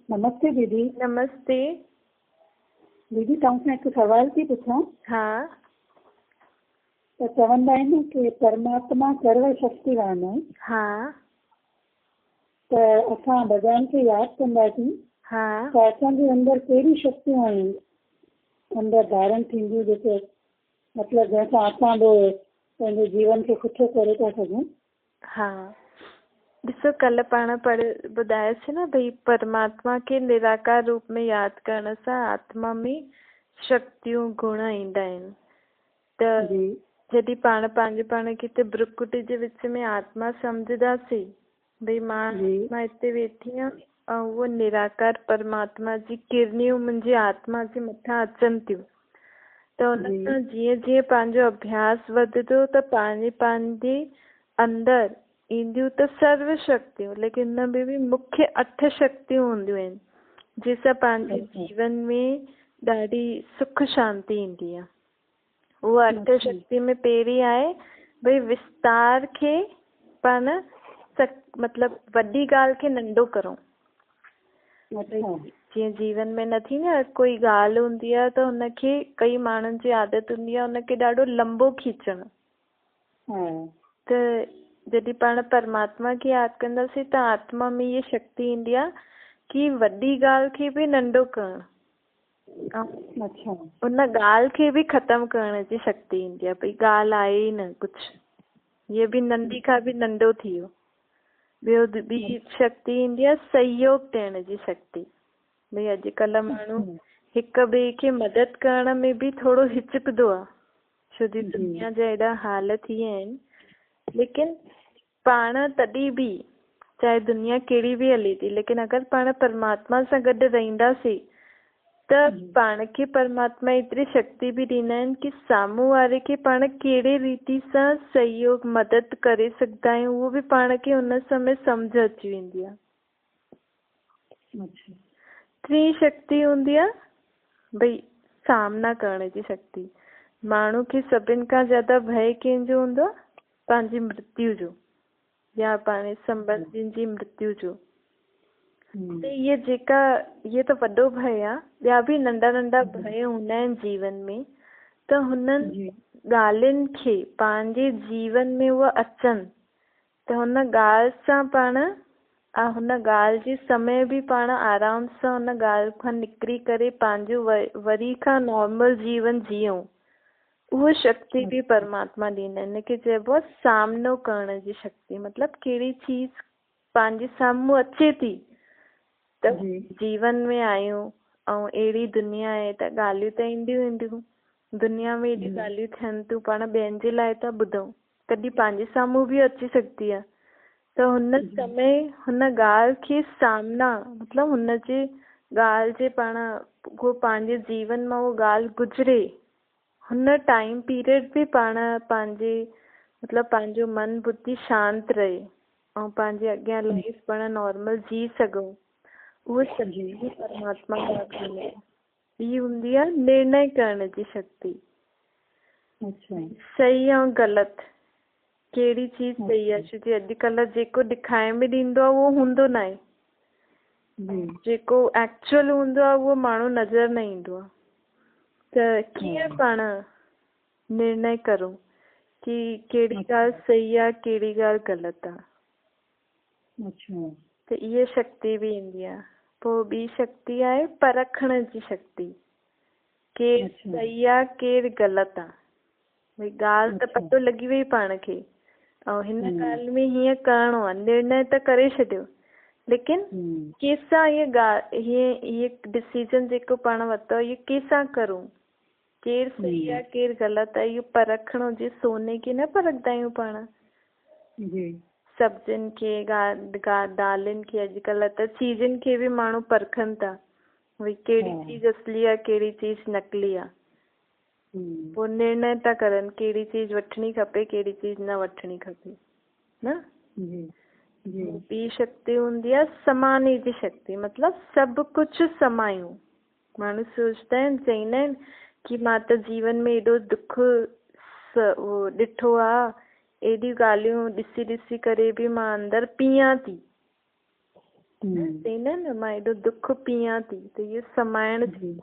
नमस्ते दीदी। नमस्ते दीदी तव्हां हिकु सवाल थी पुछां। हा त चवंदा आहिनि कि परमात्मा सर्व शक्तिवान आहे। हा त असां भॻवान खे यादि कंदासीं हा त असांजे अंदरि कहिड़ी शक्तियूं आहिनि अंदरि धारण थींदियूं जेके मतिलबु जंहिंसां असां बि पंहिंजे जीवन खे सुठो करे था सघूं। हा ॾिसो, कल्ह पाण ॿुधायोसीं न भई परमात्मा खे निराकार रूप में यादि करण सां आत्मा में शक्तियूं गुण ईंदा आहिनि। त जॾहिं पाण पाण खे हिते ब्रुकुटी जे विच में आत्मा सम्झंदासीं भई मां हिते वेठी आहियां ऐं उहो निराकार परमात्मा जी किरनियूं मुंहिंजी आत्मा जे मथां अचनि थियूं, त उन सां जीअं जीअं पंहिंजो अभ्यास वधंदो त पंहिंजे अंदरि ईंदियूं त सर्व शक्तियूं, लेकिन हुन में बि मुख्य 8 शक्तियूं हूंदियूं आहिनि जंहिंसां पंहिंजे जीवन में ॾाढी सुख शांती ईंदी आहे। उहा 8 शक्ति में पहिरीं आहे भई विस्तार खे पाण मतिलबु वॾी ॻाल्हि खे नंढो करूं। जीअं जीवन में न थी न कोई ॻाल्हि हूंदी आहे त हुनखे कई माण्हुनि जी आदत हूंदी आहे हुनखे ॾाढो लंबो खीचणु। त जॾहिं पाण परमात्मा खे यादि कंदासीं त आत्मा में इहा शक्ति ईंदी आहे कि वॾी ॻाल्हि खे बि नंढो करणु ऐं उन ॻाल्हि खे बि ख़तमु करण जी शक्ति ईंदी आहे। भई ॻाल्हि आहे ई न कुझु, हीअ बि नंढी खां बि नंढो थी वियो। ॿियो ॿी शक्ति ईंदी आहे सहयोग ॾियण जी शक्ति। भई अॼुकल्ह माण्हू हिक ॿिए खे मदद करण में बि थोरो हिचकंदो आहे, छो जो दुनिया जा एॾा हाल थी विया आहिनि। लेकिन पाण तॾहिं बि चाहे दुनिया कहिड़ी बि हले थी, लेकिन अगरि पाण परमात्मा सां गॾु रहंदासीं त पाण खे परमात्मा एतिरी शक्ति बि ॾींदा आहिनि कि साम्हूं वारे खे पाण कहिड़े रीति सां सहयोग मदद करे सघंदा आहियूं उहो बि पाण खे हुन समय सम्झ अची वेंदी आहे। टी शक्ति हूंदी आहे भई सामना करण जी शक्ति। माण्हू खे सभिनि खां ज्यादा भय कंहिंजो हूंदो आहे? पंहिंजी मृत्यु जो या पंहिंजे संबंधियुनि जी मृत्यु जो। त इहे त वॾो भय आहे। ॿिया बि नंढा नंढा भय हूंदा आहिनि जीवन में, त हुननि ॻाल्हियुनि खे पंहिंजे जीवन में उहा अचनि त हुन ॻाल्हि सां पाण हुन ॻाल्हि जे समय बि पाण आराम सां हुन ॻाल्हि खां निकिरी करे पंहिंजो वरी खां नॉर्मल जीवन जीऊं। उहा शक्ति बि परमात्मा ॾींदा आहिनि। हिनखे चइबो आहे सामनो करण जी शक्ति। मतिलबु कहिड़ी चीज़ पंहिंजे साम्हूं अचे थी त जीवन में आहियूं ऐं अहिड़ी दुनिया आहे त ॻाल्हियूं त ईंदियूं। दुनिया में एॾी ॻाल्हियूं थियनि थियूं, पाण ॿियनि जे लाइ था ॿुधूं, कॾहिं पंहिंजे साम्हूं बि अची सघंदी आहे। त हुन समय हुन ॻाल्हि खे सामना मतिलबु हुन जे ॻाल्हि जे पाण उहो पंहिंजे जीवन मां उहो ॻाल्हि गुज़रे, हुन टाइम पीरियड बि पाण मतिलबु पंहिंजो मन बुद्धि शांत रहे ऐं पंहिंजे अॻियां लाइफ पाण नॉर्मल जी सघूं। उहो शक्ति परमात्मा खां मिले। हीअ हूंदी आहे निर्णय करण जी शक्ति। सही ऐं ग़लति कहिड़ी चीज़ सही आहे, छो जो अॼुकल्ह जेको ॾेखारे में ॾींदो आहे उहो हूंदो न आहे। जेको एक्चुअल हूंदो आहे उहो माण्हू नज़र न ईंदो आहे। त कीअं पाण निर्णय करूं कि कहिड़ी ॻाल्हि सही आहे कहिड़ी ॻाल्हि ग़लति आहे। त इहा शक्ति बि ईंदी आहे। पोइ ॿी शक्ति आहे परखण जी शक्ति। केरु सही आहे केरु ग़लति आहे। भई ॻाल्हि त पतो लॻी वई पाण खे ऐं हिन ॻाल्हि में हीअं करिणो आहे, निर्णय त करे छॾियो, लेकिन कंहिंसां हीअ डिसीजन जेको पाण वरितो इहो कंहिंसां करूं, केरु सही आहे केरु ग़लति आहे, इहो परखणो। जे सोने खे न परखंदा आहियूं पाण, सब्जियुनि खे दालुनि खे, अॼुकल्ह त चीज़ुनि खे बि माण्हू परखनि था भई कहिड़ी चीज़ असली आहे कहिड़ी चीज़ नकली आहे। पोइ निर्णय था करनि कहिड़ी चीज़ वठणी खपे कहिड़ी चीज़ न वठणी खपे न। ॿी शक्ति हूंदी आहे समाने जी शक्ति। मतिलबु सभु कुझु समायूं। माण्हू सोचंदा आहिनि, चवंदा आहिनि कि मां त जीवन में एॾो दुख ॾिठो आहे, एॾियूं ॻाल्हियूं ॾिसी करे बि मां अंदरि पीयां थी। चई न मां एॾो दुख पियां थी, त इहो समाइण थी।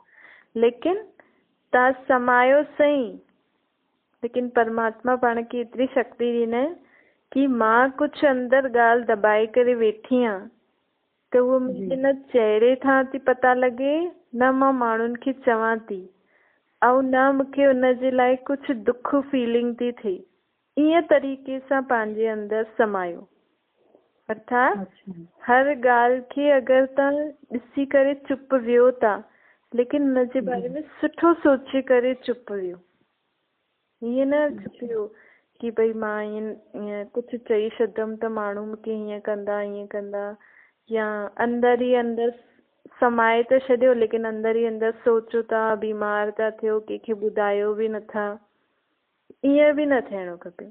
लेकिन तव्हां समायो सही, लेकिन परमात्मा पाण खे एतिरी शक्ति ॾिना आहे कि मां कुझु अंदरि ॻाल्हि दॿाए करे वेठी आहियां त उहो मुंहिंजे न चहिरे खां थी पता लॻे, न मां माण्हुनि खे चवां थी, ऐं न मूंखे उनजे लाइ कुझु दुख फीलिंग थी थिए। ईअं तरीक़े सां पंहिंजे अंदरि समायो। अर्थात हर ॻाल्हि खे अगरि तव्हां ॾिसी करे चुप वियो था, लेकिन हुनजे बारे में सुठो सोचे करे चुप वियो। हीअं न चुप वियो कि भई मां ईअं कुझु चई छॾंदमि त माण्हू मूंखे हीअं कंदा हीअं कंदा, या अंदरि ई अंदरि समाए त छॾियो लेकिन अंदरि ई अंदरि सोचो था, बीमार था थियो, कंहिंखे ॿुधायो बि नथा। ईअं बि न थियणो खपे।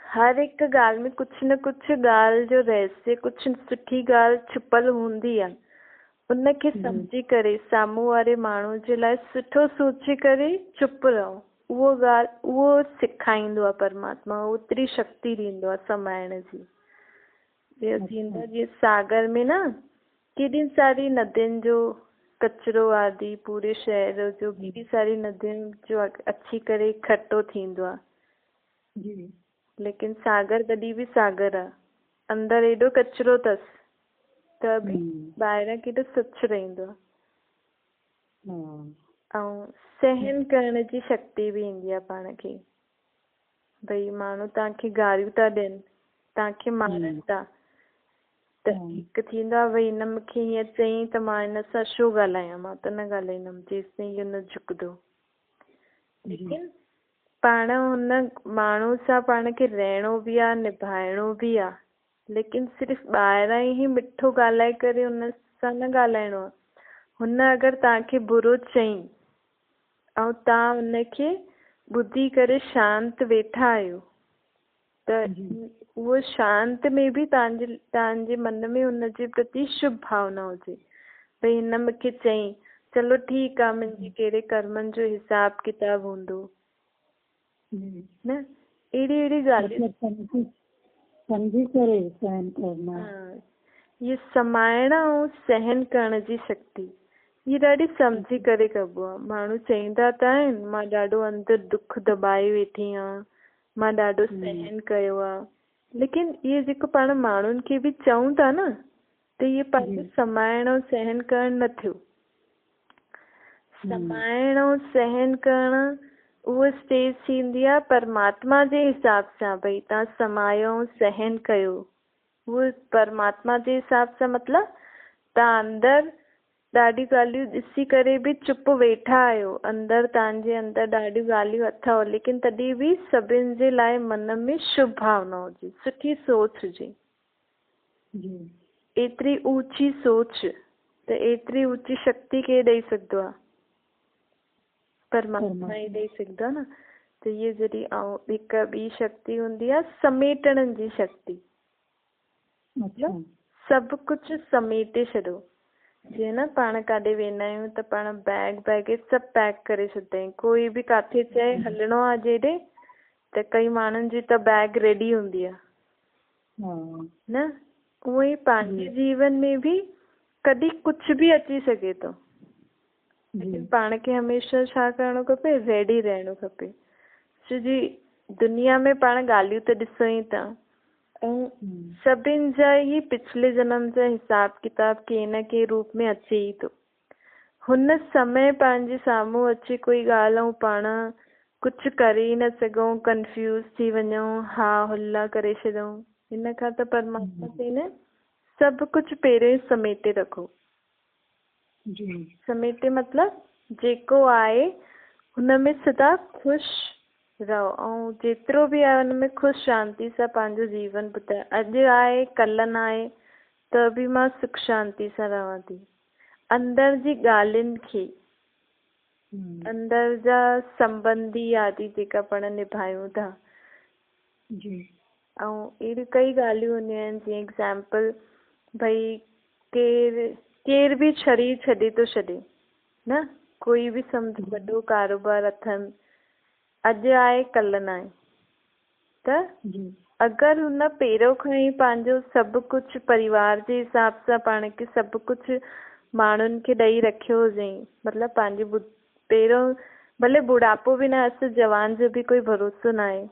हर हिकु ॻाल्हि में कुझु न कुझु ॻाल्हि जो रहस्य, कुझु सुठी ॻाल्हि छुपल हूंदी आहे। उनखे सम्झी करे साम्हूं वारे माण्हू जे लाइ सुठो सोचे करे चुप रहो। उहो ॻाल्हि उहो सेखारींदो आहे परमात्मा, ओतिरी शक्ति ॾींदो आहे समाइण जी। जीअं सागर में न केॾी सारी नदियुनि जो कचिरो आदि, पूरे शहर जो केॾी सारी नदियुनि जो अची करे इकठो थींदो आहे। लेकिन सागर तॾहिं बि सागर आहे, अंदरि एॾो कचिरो अथसि त बि ॿाहिरां केॾो स्वच्छ रहंदो आहे। ऐं सहन करण जी शक्ति बि ईंदी आहे पाण खे। भई माण्हू तव्हांखे गारियूं था ॾियनि, तव्हांखे मारनि था, त हिकु थींदो आहे भई हिन मूंखे हीअं चई त मां हिन सां छो ॻाल्हायां, मां त न ॻाल्हाईंदमि जेसिताईं इहो न झुकंदो। लेकिन पाण हुन माण्हू सां पाण खे रहणो बि आहे, निभाइणो बि आहे, लेकिन सिर्फ़ु ॿाहिरां ई मिठो ॻाल्हाए करे हुन सां न ॻाल्हाइणो आहे। हुन अगरि तव्हांखे बुरो चई ऐं तव्हां हुनखे ॿुधी करे शांत वेठा आहियो, त उहो शांत में बि तव्हांजे मन में हुनजे प्रति शुभ भावना हुजे। भई हिन मूंखे चई, चलो ठीकु आहे, मुंहिंजे कहिड़े कर्मनि जो हिसाब किताब हूंदो न। अहिड़ी ॻाल्हियूं समझी करे सहन करना। ये समाइण ऐं सहन करण जी शक्ति ये ॾाढी सम्झी करे कबो आहे। माण्हू चईंदा त आहिनि मां ॾाढो अंदरि दुख दॿाए वेठी आहियां, मां ॾाढो सहन कयो आहे, लेकिन इहे जेको पाण माण्हुनि खे बि चऊं था न, त इहे पंहिंजो समाइण ऐं सहन करण न थियो। समाइण ऐं सहन करण उहा स्टेज थींदी आहे परमात्मा जे हिसाब सां। भई तव्हां समायो ऐं सहन कयो, उहो परमात्मा जे हिसाब सां मतिलबु तव्हां अंदरि ॾाढी ॻाल्हियूं ॾिसी करे बि चुप वेठा आहियो, अंदरि तव्हांजे अंदरि ॾाढियूं ॻाल्हियूं अथव, लेकिन तॾहिं बि सभिनि जे लाइ मन में शुभ भावना हुजे, सुठी सोच हुजे। एतिरी ऊची सोच त एतिरी ऊची शक्ति केरु ॾेई सघंदो आहे? परमात्मा ई ॾेई सघंदो आहे न। त इहे जॾहिं ऐं हिकु ॿी शक्ति हूंदी आहे समेटण जी शक्ति, मतिलबु सभु कुझु समेटे छॾो। जीअं न पाण काॾे वेंदा आहियूं त पाण बैग बैगेज सभु पैक करे छॾींदा आहियूं। कोई बि किथे चए हलिणो आहे जेॾे, त कई माण्हुनि जी त बैग रेडी हूंदी आहे न। उहो ई पंहिंजे जीवन में बि कॾहिं कुझु बि अची सघे थो, लेकिन पाण खे हमेशह छा करणो खपे? रेडी रहणो खपे। छो जी दुनिया में पाण ॻाल्हियूं त ॾिसूं ई था, ऐं सभिनि जा ई पिछले जन्म जा हिसाब किताब कंहिं न कंहिं रूप में अचे ई थो। हुन समय पंहिंजे साम्हूं अचे कोई ॻाल्हि ऐं पाण कुझु करे ई न सघूं, कंफ्यूज थी वञूं, हा हुला करे छॾूं, हिन खां त परमात्मा चईंदा सभु कुझु पहिरियों ई समेटे रखो। समेटे मतिलबु जेको आहे हुन में सदा ख़ुशि रहो, ऐं जेतिरो बि आहे हुन में ख़ुशि शांति सां पंहिंजो जीवन बितायो। अॼु आहे कल्ह न आहे त बि मां सुख शांति सां रहां थी। अंदरि जी ॻाल्हियुनि खे, अंदरि जा संबंधी आदि जेका पाण निभायूं था, ऐं अहिड़ियूं कई ॻाल्हियूं हूंदियूं आहिनि। जीअं एग्ज़ाम्पल, भई केर बि शरीर छॾे थो छॾे न, कोई बि सम्झ वॾो कारोबार अथनि, अॼु आहे कल्ह न आहे, त अगरि हुन पहिरियों खां ई पंहिंजो सभु कुझु परिवार जे हिसाब सां पाण खे सभु कुझु माण्हुनि खे ॾेई रखियो हुजई, मतिलबु पंहिंजी पहिरियों भले बुढ़ापो बि न अस, जवान जो बि कोई भरोसो न आहे,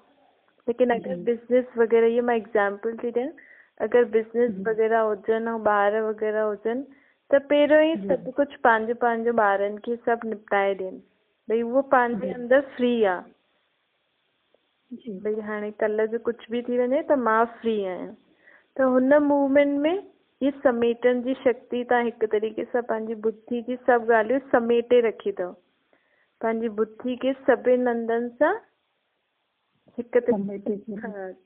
लेकिन अगरि बिजनेस वग़ैरह, ये मां एग्जाम्पल थी ॾियां, अगरि बिजनेस वग़ैरह हुजनि ऐं ॿार वग़ैरह हुजनि त पहिरियों ई सभु कुझु पंहिंजो पंहिंजो ॿारनि खे सभु निपटाए ॾियनि, भई उहो पंहिंजे अंदरि फ्री आहे, भई हाणे कल्ह जो कुझु बि थी वञे त मां फ्री आहियां। त हुन मूवमेंट में ये समेटण जी शक्ति तव्हां हिकु तरीक़े सां पंहिंजी बुद्धि जी सभु ॻाल्हियूं समेटे रखी अथव, पंहिंजी बुद्धि खे सभिनि हंधनि सां हिकु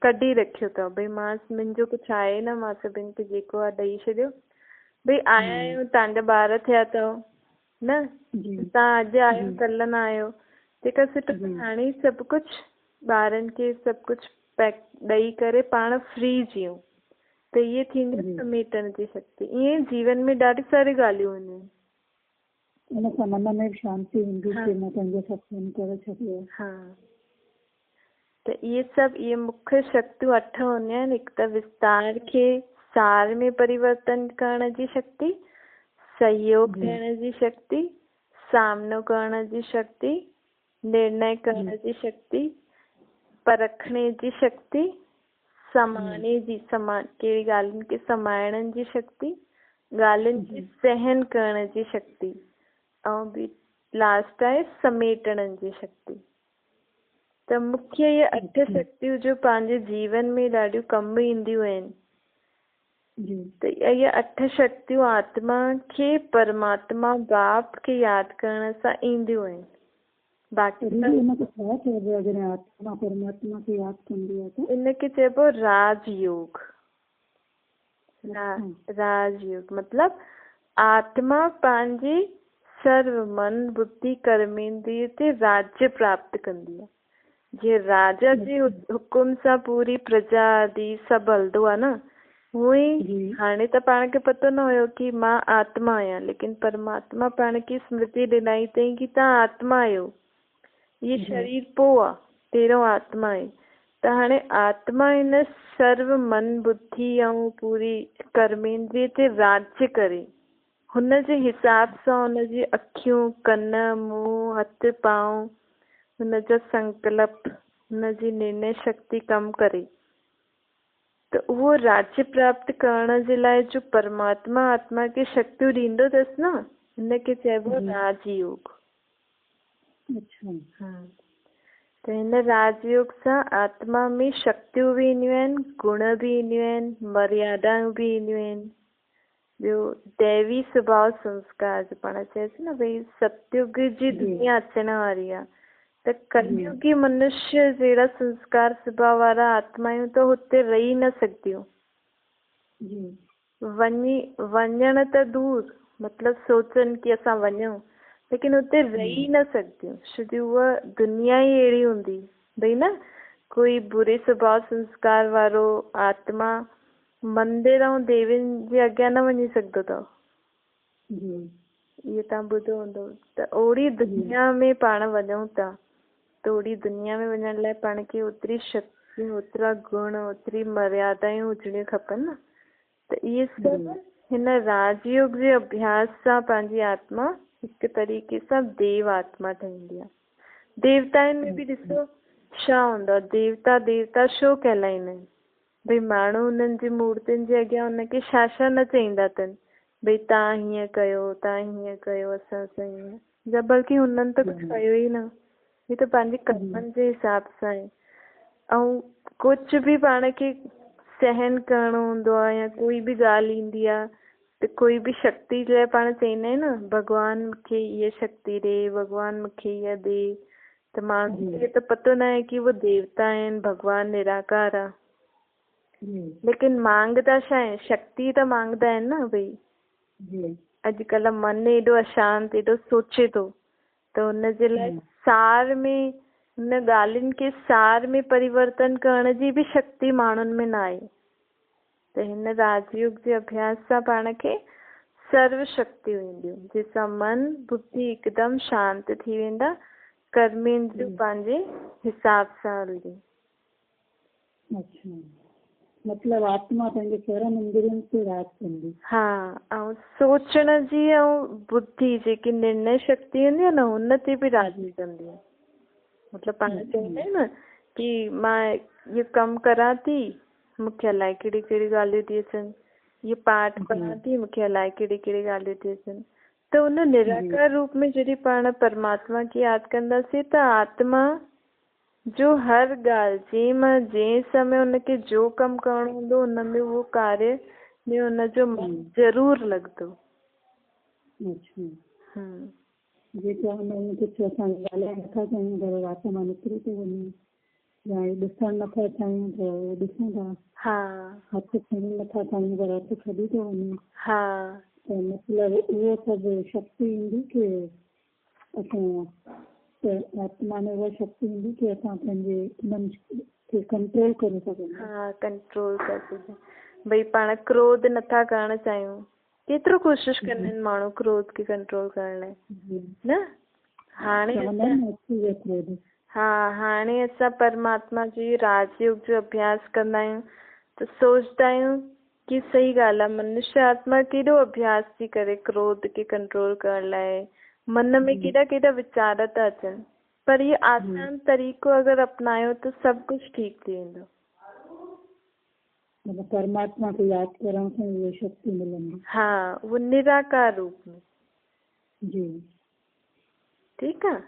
कढी रखियो अथव, भई मां मुंहिंजो कुझु आहे न, मां सभिनि खे जेको आहे ॾेई छॾियो, भई आया आहियूं तव्हांजा ॿार थिया अथव न, तव्हां अॼु आहियो कल्ह न आहियो, जेका सुठो हाणे सभु कुझु ॿारनि खे सभु कुझु पैक ॾेई करे पाण फ्री जियूं, त इहे थींदी समेटण जी शक्ति। ईअं जीवन में ॾाढी सारी ॻाल्हियूं हूंदियूं आहिनि, इन सां मन में शांती ईंदी कि मां पंहिंजो सभु करे छॾियो। हा, त इहे सभु इहे मुख्य शक्तियूं 8 हूंदियूं आहिनि। हिकु त विस्तार खे सार में परिवर्तन करण जी शक्ति, सहयोग थियण जी शक्ति, सामनो करण जी शक्ति, निर्णय करण जी शक्ति, परखणे जी शक्ति, समाने जी कहिड़ी ॻाल्हियुनि खे समाइण जी शक्ति, ॻाल्हियुनि खे सहन करण जी शक्ति, ऐं ॿी लास्ट आहे समेटण जी शक्ति। त मुख्य ये 8 शक्तियूं जो पंहिंजे जीवन में ॾाढियूं कमु ईंदियूं आहिनि, त इहे 8 शक्तियूं आत्मा खे परमात्मा बाप खे यादि करण सां ईंदियूं आहिनि। बाक़ी आत्मा परमात्मा खे यादि कंदी आहे त इनखे चइबो राजयोग। राजयोग मतलब आत्मा पंहिंजे सर्व मन बुद्धि कर्मेंद्रिय ते राज्य प्राप्त कंदी आहे। जीअं राजा जे हुकुम सां पूरी प्रजा आदि सभु हलंदो आहे न, उहो ई हाणे त पाण खे पतो न हुयो कि मां आत्मा आहियां, लेकिन परमात्मा पाण खे स्मृति ॾिनाई अथई कि तव्हां आत्मा आहियो, ये शरीर पोइ आहे, पहिरियों आत्मा आहे। त हाणे आत्मा हिन सर्व मन बुद्धि ऐं पूरी कर्मेंद्रिय ते राज्य करे, हुन जे हिसाब सां हुनजी अखियूं कन मुंहुं हथ पांव, हुनजो संकल्प, हुनजी निर्णय शक्ति कमु करे, त उहो राज्य प्राप्त करण जे लाइ जो परमात्मा आत्मा खे शक्तियूं ॾींदो अथसि न, हिनखे चइबो राजयोग। त हिन राजयोग सां आत्मा में शक्तियूं बि ईंदियूं आहिनि, गुण बि ईंदियूं आहिनि, मर्यादाऊं बि ईंदियूं आहिनि, ॿियो दैवी स्वभाव संस्कार जो पाण चएसि न, भई सतयुग जी दुनिया अचण वारी आहे, त कलयुगी मनुष्य जहिड़ा संस्कार स्वभाव वारा आत्मायूं त हुते रही न सघंदियूं, वञण त दूर, मतिलबु सोचनि कि असां वञूं, लेकिन हुते रही न सघंदियूं, छोकी उहा दुनिया ई अहिड़ी हूंदी, भई न कोई बुरे स्वभाव संस्कार वारो आत्मा मंदिर ऐं देवियुनि जे अॻियां न वञी सघंदो अथव, इहे तव्हां ॿुधो हूंदो। त ओड़ी दुनिया में पाण वञूं था, त ओड़ी दुनिया में वञण लाइ पाण खे ओतिरी शक्ति, ओतिरा गुण, ओतिरी मर्यादायूं हुजणियूं खपनि न। त इहे सभु हिन राजयोग जे अभ्यास सां पंहिंजी आत्मा हिकु तरीक़े सां देव आत्मा ठहींदी आहे। देवताउनि में बि ॾिसो छा हूंदो आहे, देवता छो कहलाईंदा आहिनि, भई माण्हू हुननि जी मूर्तियुनि जे अॻियां हुनखे छा न चईंदा अथनि, भई तव्हां हीअं कयो, तव्हां हीअं कयो, असां सां हीअं, जब बल्कि हुननि त कुझु कयो ई न, ही त पंहिंजे कर्मनि जे हिसाब सां आहे। ऐं कुझु बि पाण खे सहन करणो हूंदो आहे या कोई बि ॻाल्हि ईंदी आहे, त कोई बि शक्ति लाइ पाण चईंदा आहियूं न, भॻवान मूंखे इहा शक्ति ॾे, भॻवान मूंखे इहा ॾे, त माण्हुनि खे त पतो न आहे कि उहे देवता आहिनि, भॻवान निराकार आहे, लेकिन मांगदा छा आहे, शक्ति त मांगदा आहिनि न। भई अॼुकल्ह मन एॾो अशांत, एॾो सोचे थो, त हुनजे लाइ सार में, हुन ॻाल्हियुनि खे सार में परिवर्तन करण जी बि शक्ति माण्हुनि में न आहे। त हिन राजयोग जे अभ्यास सां पाण खे सर्व शक्तियूं ईंदियूं, जंहिंसां मन बुद्धि हिकदमि शांत थी वेंदा, कर्मेंद्रियूं पंहिंजे हिसाब सां हलंदियूं। अच्छा, मतलब आत्मा पंहिंजे चरम इंद्रियनि ते राज कंदी। हा, ऐं सोचण जी ऐं बुद्धि जेकी निर्णय शक्ति हूंदी आहे न हुन ते बि राज कंदी आहे। मतिलबु पाण चवंदा आहियूं न की मां इहो कमु करां थी, मूंखे अलाए कहिड़ी कहिड़ी ॻाल्हियूं थी अचनि, इहो पाठ पढ़ां थी, मूंखे अलाए कहिड़ी कहिड़ी ॻाल्हियूं थी अचनि। त उन निराकार रूप में जॾहिं पाण परमात्मा खे यादि कंदासीं त आत्मा जो हर ॻाल्हि जंहिं महिल जंहिं समय हुनखे जो कमु करणो हूंदो हुन में उहो कार्य में हुनजो मन ज़रूरु लॻंदो। अच्छा, जेको हुन कुझु असां ॻाल्हाए नथा चाहियूं पर आत्मा निकिरी थो वञे, या ॾिसणु नथा चाहियूं त ॾिसूं था, हा, हथु खणी नथा चाहियूं पर हथु खणी थो वञे। हा, त मतिलबु उहो सभु शक्ति ईंदी की असां आत्मा में उहा शक्ति ईंदी की असां पंहिंजे उन्हनि खे कंट्रोल करे सघूं। हा, कंट्रोल करे सघूं। भई पाण क्रोध नथा करणु चाहियूं, केतिरो कोशिशि कंदा आहिनि माण्हू क्रोध खे कंट्रोल करण लाइ, न? हाणे असां परमात्मा जी राजयोग जो अभ्यास कंदा आहियूं त सोचदा आहियूं की सही ॻाल्हि आहे, मनुष्य आत्मा केॾो अभ्यास थी करे क्रोध खे कंट्रोल करण लाइ, मन में केॾा केॾा वीचार था अचनि, पर इहो आसान तरीक़ो अगरि अपनायो त सभु कुझु ठीकु थी वेंदो। परमात्मा खे यादि करण सां उहा शक्ति मिलंदी। हा, वो निराकार रूप में। जी, ठीकु आहे।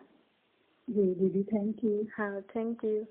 जी दीदी, थैंक यू। हाँ, थैंक यू।